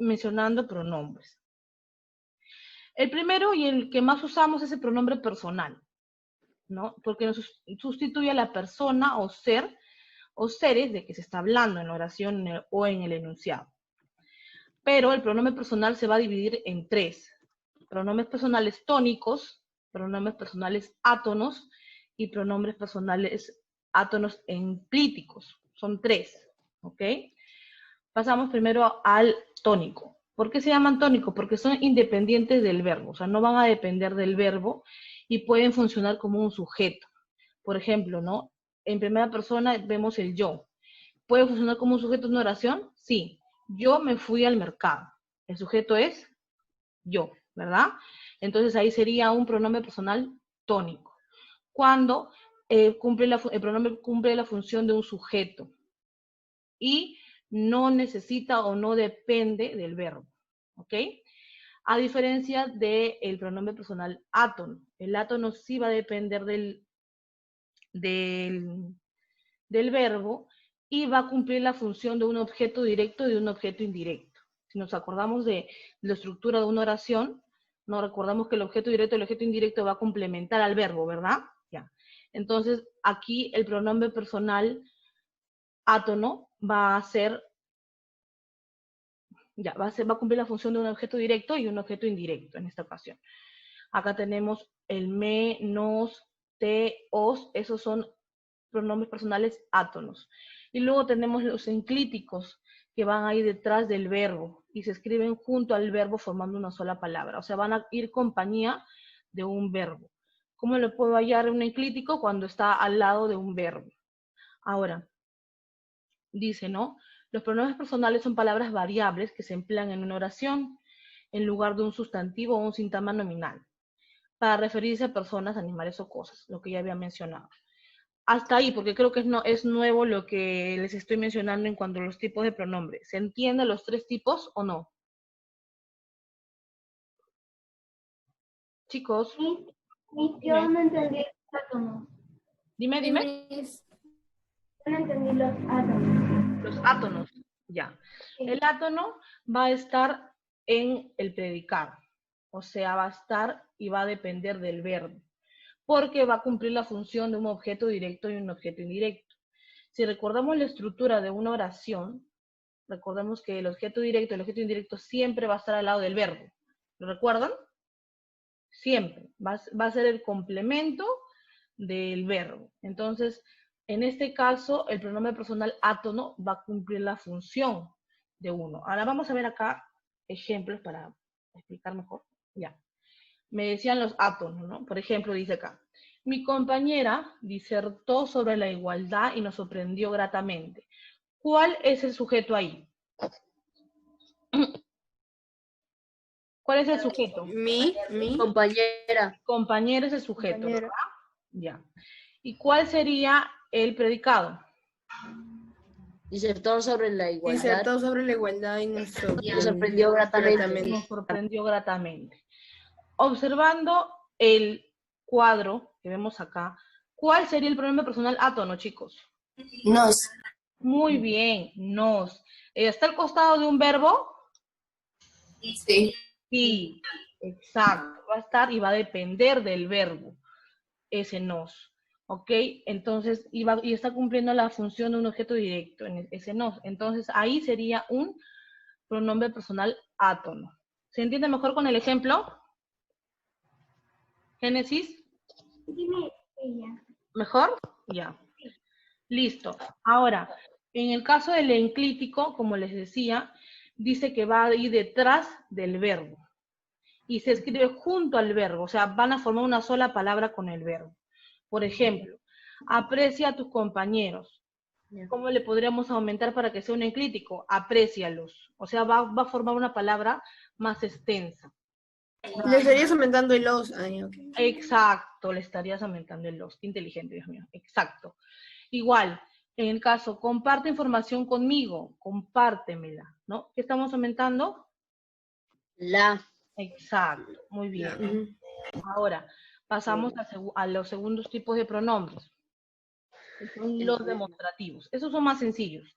mencionando pronombres. El primero y el que más usamos es el pronombre personal, ¿no? Porque nos sustituye a la persona o ser o seres de que se está hablando en la oración o en el enunciado. Pero el pronombre personal se va a dividir en tres: pronombres personales tónicos, pronombres personales átonos y pronombres personales átonos enclíticos. Son tres, ¿ok? Pasamos primero al tónico. ¿Por qué se llaman tónicos? Porque son independientes del verbo, o sea, no van a depender del verbo y pueden funcionar como un sujeto. Por ejemplo, ¿no? En primera persona vemos el yo. ¿Puede funcionar como un sujeto en una oración? Sí. Yo me fui al mercado. El sujeto es yo, ¿verdad? Entonces ahí sería un pronombre personal tónico. Cuando el pronombre cumple la función de un sujeto y no necesita o no depende del verbo, ¿ok? A diferencia del pronombre personal átono. El átono sí va a depender del verbo y va a cumplir la función de un objeto directo y de un objeto indirecto. Si nos acordamos de la estructura de una oración, nos recordamos que el objeto directo y el objeto indirecto va a complementar al verbo, ¿verdad? Ya. Entonces, aquí el pronombre personal átono va a ser, va a cumplir la función de un objeto directo y un objeto indirecto en esta ocasión. Acá tenemos el me, nos, te, os, esos son pronombres personales átonos. Y luego tenemos los enclíticos, que van ahí detrás del verbo y se escriben junto al verbo formando una sola palabra. O sea, van a ir compañía de un verbo. ¿Cómo lo puedo hallar un enclítico? Cuando está al lado de un verbo. Ahora, dice, ¿no? Los pronombres personales son palabras variables que se emplean en una oración en lugar de un sustantivo o un sintagma nominal para referirse a personas, animales o cosas, lo que ya había mencionado. Hasta ahí, porque creo que es nuevo lo que les estoy mencionando en cuanto a los tipos de pronombres. ¿Se entienden los tres tipos o no? Chicos, Yo no entendí los átomos. dime. Yo no entendí los átomos. Los átonos, ya. El átono va a estar en el predicado, o sea, va a estar y va a depender del verbo, porque va a cumplir la función de un objeto directo y un objeto indirecto. Si recordamos la estructura de una oración, recordemos que el objeto directo y el objeto indirecto siempre va a estar al lado del verbo. ¿Lo recuerdan? Siempre. Va a ser el complemento del verbo. Entonces, en este caso, el pronombre personal átono va a cumplir la función de uno. Ahora vamos a ver acá ejemplos para explicar mejor. Ya. Me decían los átonos, ¿no? Por ejemplo, dice acá: mi compañera disertó sobre la igualdad y nos sorprendió gratamente. ¿Cuál es el sujeto ahí? ¿Cuál es el sujeto? Mi compañera. Compañero es el sujeto, Compañera. ¿verdad? Ya. ¿Y cuál sería el predicado? Disertó sobre la igualdad. Disertó sobre la igualdad y nos sorprendió gratamente. Nos sorprendió gratamente. Observando el cuadro que vemos acá, ¿cuál sería el pronombre personal átono, chicos? Nos. Muy bien, nos. ¿Está al costado de un verbo? Sí. Sí, exacto. Va a estar y va a depender del verbo, ese nos. ¿Ok? Entonces, y está cumpliendo la función de un objeto directo, en ese nos. Entonces, ahí sería un pronombre personal átono. ¿Se entiende mejor con el ejemplo? Génesis. Dime ella. ¿Mejor? Ya. Listo. Ahora, en el caso del enclítico, como les decía, dice que va a ir detrás del verbo. Y se escribe junto al verbo, o sea, van a formar una sola palabra con el verbo. Por ejemplo, aprecia a tus compañeros. ¿Cómo le podríamos aumentar para que sea un enclítico? Aprécialos. O sea, va a formar una palabra más extensa. Le estarías aumentando el los. Ay, okay. Exacto, le estarías aumentando el los. Qué inteligente, Dios mío. Exacto. Igual, en el caso, comparte información conmigo, compártemela, ¿no? ¿Qué estamos aumentando? La. Exacto, muy bien. Ahora, pasamos a los segundos tipos de pronombres, que son los demostrativos. Esos son más sencillos.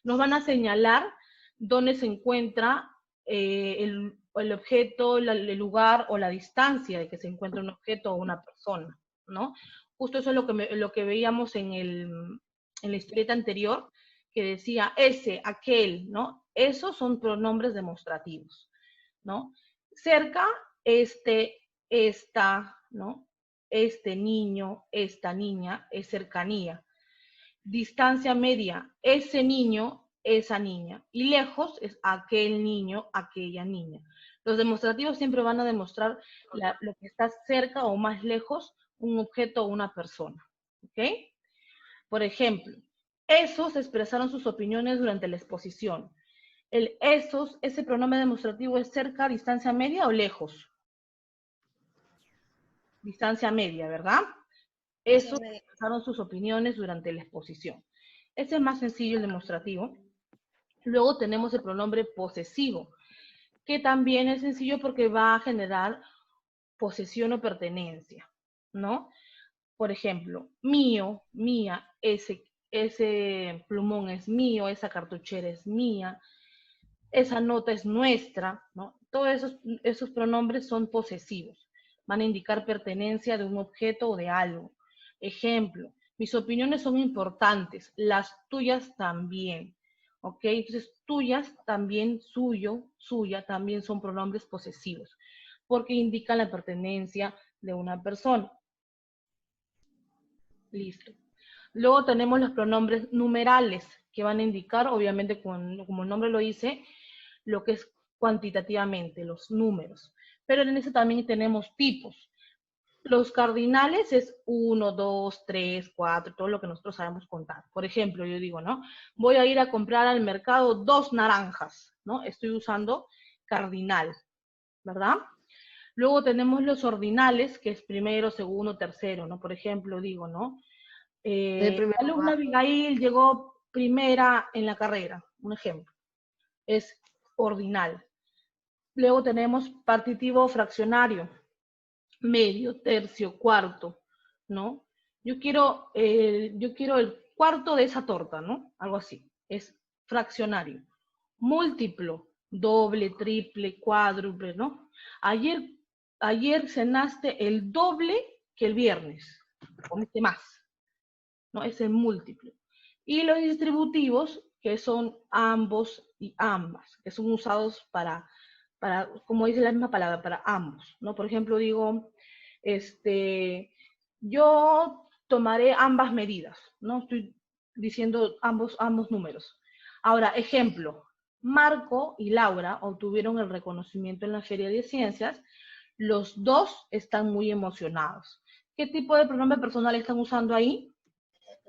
Nos van a señalar dónde se encuentra el objeto, el lugar o la distancia de que se encuentra un objeto o una persona, ¿no? Justo eso es lo que veíamos en la historieta anterior, que decía ese, aquel, ¿no? Esos son pronombres demostrativos, ¿no? Cerca, este, esta, ¿no? Este niño, esta niña, es cercanía. Distancia media, ese niño, esa niña. Y lejos es aquel niño, aquella niña. Los demostrativos siempre van a demostrar lo que está cerca o más lejos, un objeto o una persona. ¿Ok? Por ejemplo, esos expresaron sus opiniones durante la exposición. El esos, ese pronombre demostrativo es cerca, distancia media o lejos. Distancia media, ¿verdad? Esos expresaron sus opiniones durante la exposición. Ese es más sencillo, el demostrativo. Luego tenemos el pronombre posesivo, que también es sencillo porque va a generar posesión o pertenencia, ¿no? Por ejemplo, mío, mía, ese plumón es mío, esa cartuchera es mía, esa nota es nuestra, ¿no? Todos esos pronombres son posesivos, van a indicar pertenencia de un objeto o de algo. Ejemplo, mis opiniones son importantes, las tuyas también, ¿ok? Entonces, tuyas también, suyo, suya, también son pronombres posesivos, porque indican la pertenencia de una persona. Listo. Luego tenemos los pronombres numerales, que van a indicar, obviamente, como el nombre lo dice, lo que es cuantitativamente, los números. Pero en eso también tenemos tipos. Los cardinales es 1, 2, 3, 4, todo lo que nosotros sabemos contar. Por ejemplo, yo digo, ¿no? Voy a ir a comprar al mercado 2 naranjas, ¿no? Estoy usando cardinal, ¿verdad? Luego tenemos los ordinales, que es primero, segundo, tercero, ¿no? Por ejemplo, digo, ¿no? La alumna Abigail llegó primera en la carrera, un ejemplo. Es ordinal. Luego tenemos partitivo fraccionario, medio, tercio, cuarto, ¿no? Yo quiero el cuarto de esa torta, ¿no? Algo así. Es fraccionario. Múltiplo, doble, triple, cuádruple, ¿no? Ayer cenaste el doble que el viernes. Comiste más, ¿no? Es el múltiplo. Y los distributivos, que son ambos y ambas, que son usados para, como dice la misma palabra, para ambos, ¿no? Por ejemplo, digo, yo tomaré ambas medidas, ¿no? Estoy diciendo ambos números. Ahora, ejemplo, Marco y Laura obtuvieron el reconocimiento en la Feria de Ciencias. Los dos están muy emocionados. ¿Qué tipo de pronombre personal están usando ahí?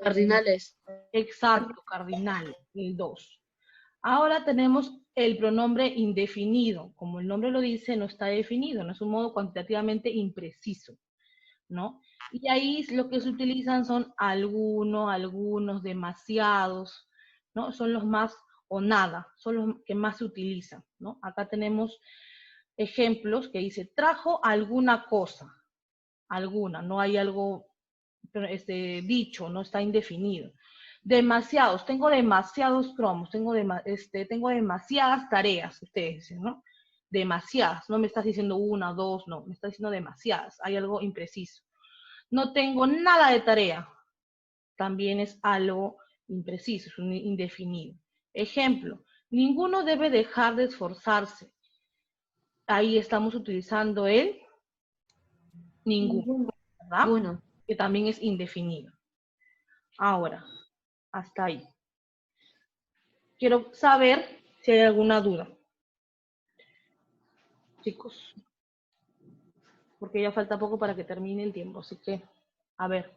Cardinales. Exacto, cardinal, el 2. Ahora tenemos el pronombre indefinido. Como el nombre lo dice, no está definido, no es un modo cuantitativamente impreciso, ¿no? Y ahí lo que se utilizan son alguno, algunos, demasiados, ¿no? Son los más, o nada, son los que más se utilizan, ¿no? Acá tenemos ejemplos que dice, trajo alguna cosa, alguna, no hay algo dicho, no está indefinido. Demasiados, tengo demasiados cromos, tengo demasiadas tareas, ustedes dicen, ¿no? Demasiadas, no me estás diciendo una, dos, no, me estás diciendo demasiadas, hay algo impreciso. No tengo nada de tarea, también es algo impreciso, es un indefinido. Ejemplo, ninguno debe dejar de esforzarse. Ahí estamos utilizando el ninguno, ¿verdad? Ninguno. Que también es indefinido. Ahora, hasta ahí. Quiero saber si hay alguna duda. Chicos. Porque ya falta poco para que termine el tiempo, así que, a ver.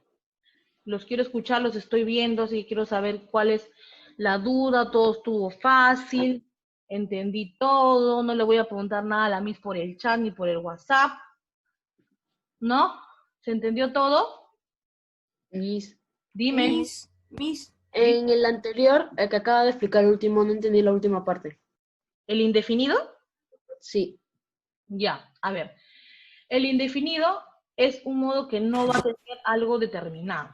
Los quiero escuchar, los estoy viendo, así que quiero saber cuál es la duda. Todo estuvo fácil, entendí todo, no le voy a preguntar nada a la Miss por el chat ni por el WhatsApp. ¿No? ¿Se entendió todo? Miss. Dime. Miss. En el anterior, el que acaba de explicar el último, no entendí la última parte. ¿El indefinido? Sí. Ya, a ver. El indefinido es un modo que no va a tener algo determinado,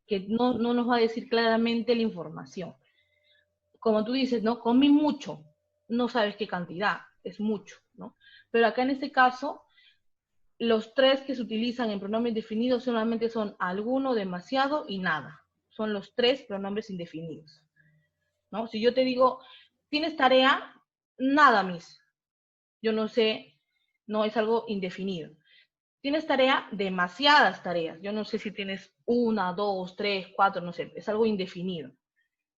que no nos va a decir claramente la información. Como tú dices, ¿no? Comí mucho, no sabes qué cantidad. es mucho, ¿no? Pero acá en este caso, los tres que se utilizan en pronombre indefinido solamente son alguno, demasiado y nada. Son los tres pronombres indefinidos, ¿no? Si yo te digo, ¿tienes tarea? Nada, Miss. Yo no sé, no es algo indefinido. ¿Tienes tarea? Demasiadas tareas. Yo no sé si tienes una, dos, tres, cuatro, no sé. Es algo indefinido.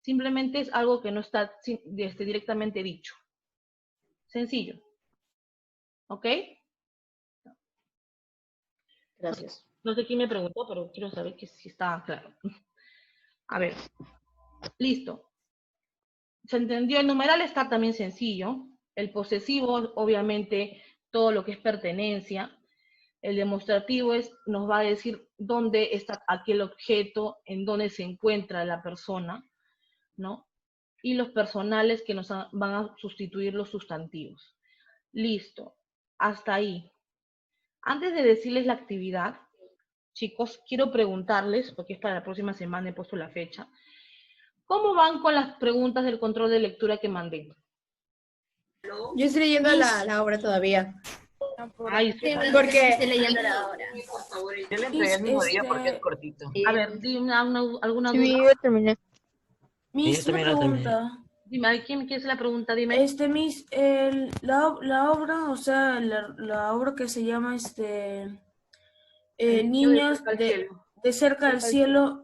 Simplemente es algo que no está directamente dicho. Sencillo. ¿Ok? Gracias. No sé quién me preguntó, pero quiero saber que si está claro. A ver. Listo. ¿Se entendió? El numeral está también sencillo. El posesivo, obviamente, todo lo que es pertenencia. El demostrativo nos va a decir dónde está aquel objeto, en dónde se encuentra la persona, ¿no? Y los personales que van a sustituir los sustantivos. Listo. Hasta ahí. Antes de decirles la actividad, chicos, quiero preguntarles, porque es para la próxima semana, he puesto la fecha, ¿cómo van con las preguntas del control de lectura que mandé? Yo estoy leyendo la obra todavía. Ay, sí, Porque leyendo la obra. Yo le entregué el mismo día porque es cortito. a ver, dime alguna Sí, duda. yo terminé. Miss, una pregunta. Dime, ¿quién quiere hacer la pregunta? Dime. Miss, la obra, o sea, la obra que se llama Niños Al cielo. de cerca del cielo,